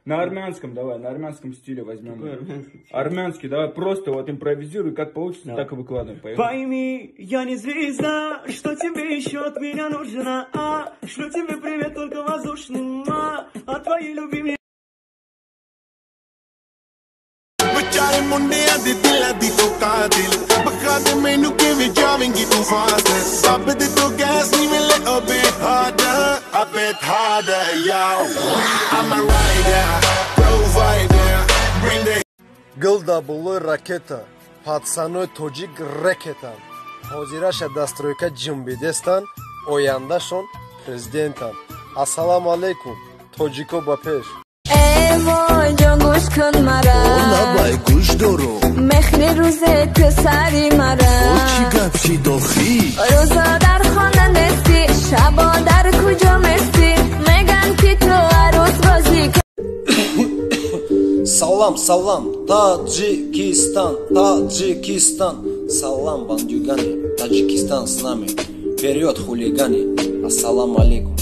На армянском давай, на армянском стиле возьмем. Армянский, давай просто вот импровизируй, как получится, так и выкладываем. Пойми, я не звезда, что тебе еще от меня нужно, шлю тебе привет только воздушным, а твои любимые. Bachare mundiਆਂ ਦੇ ਦਿਲਾਂ ਦੀ ਤੂੰ ਕਾਤਿਲ ਬਖਾ ਦੇ ਮੈਨੂੰ ਕਿਵੇਂ ਜਾਵੇਂਗੀ ਤੂੰ ਫਾਸਲ ਸਭ ਦੇ ਤੋਂ ਗੈਸ ਨਹੀਂ ਮਿਲੇ a bit harder yo I'm a rider provider bring the Gılda bulur raketa Patsanoy tojik reketan Hoziraşa dastroyka cimbidestan Oyandaşon prezidentan Assalamu alaikum Tojiko bapeş وای جان گوش کن مرا Olabay kuş doru مخل روزه پسری مرا O چی گپ چی داخی روزا در خانه نستی شبا در کجا مستی میگن که تو عروس بازی Salam salam Tacikistan Tacikistan Salam bandюгани Tacikistan с нами Вперед хулиганы Ассаламу алейкум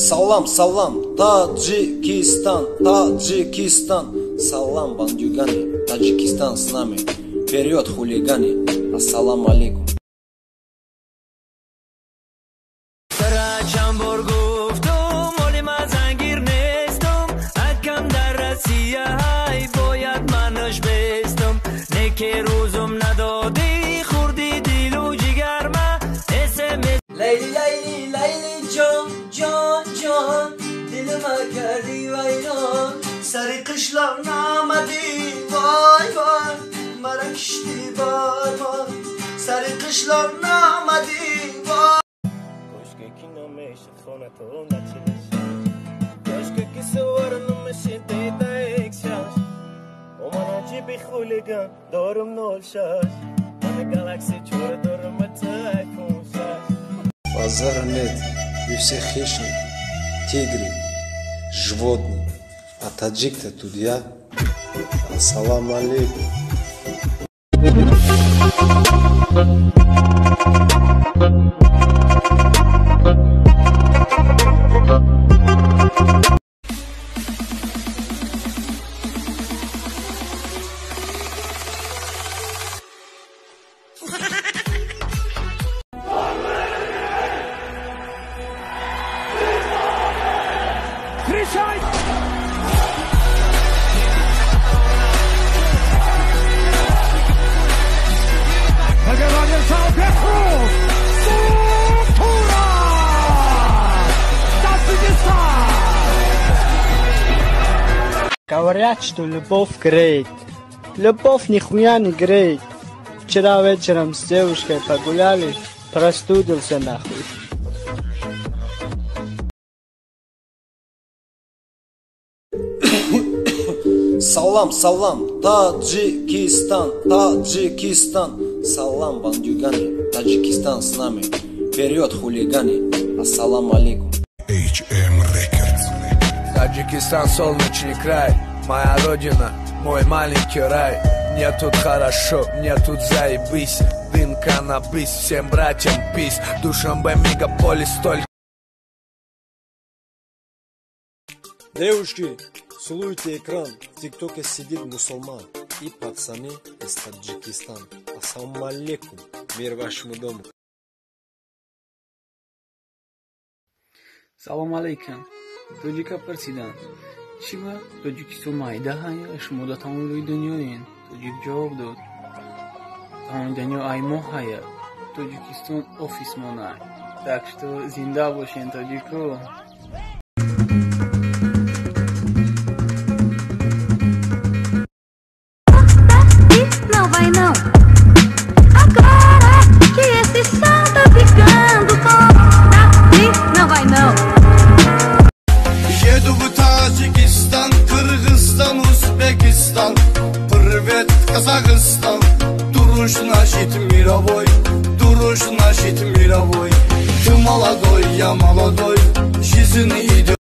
Salam salam Tacikistan Tacikistan Salam bandюгани Tacikistan с нами Вперед хулиганы Ассаламу алейкум Leyli leyli leyli can can can dilime kerdi vayran sarı kışlar namadi vay vay merak işti var var sarı kışlar namadi vay Koşke ki nameşe khona to nachish Koşke ki savarnu meshte daikshas O mana jibi khuligan dorum nol shash Mana galaxy chore dorum iPhone Базар нет, и все хищные, тигры, животные. А таджик-то тут я. Ассаламу алейкум. Говорят, что любовь греет. Любовь нихуя не греет. Вчера вечером с девушкой погуляли, простудился нахуй. Salam salam Tacikistan Tacikistan Salam bandюгани Tacikistan с нами Вперед хулиганы Ассаламу алейкум HM Records Таджикистан, солнечный край, моя родина, мой маленький рай. Мне тут хорошо, мне тут заебись, дым, каннабис, всем братьям пись, Душанбе, мегаполис, столь. Девушки, целуйте экран, в ТикТоке сидит мусульман и пацаны из Таджикистана. Ассаламу алейкум, мир вашему дому. Салам алейкум. Тоджика персидан. Чима Тоджикистон майда ҳая шумо да тамоми рӯи дунёен. Тоджик ҷавоб дод. Тамоми дунё ай мо ҳая. Тоджикистон офис монай. Так что зинда бошен тоҷико. Não vai não. Agora que esse som tá ficando bom. Não vai não. Еду в Таджикистан, Кыргызстан, Узбекистан, привет, Казахстан. Дуруш наш мировой, дуруш наш мировой. Ты молодой, я молодой, жизнь идет.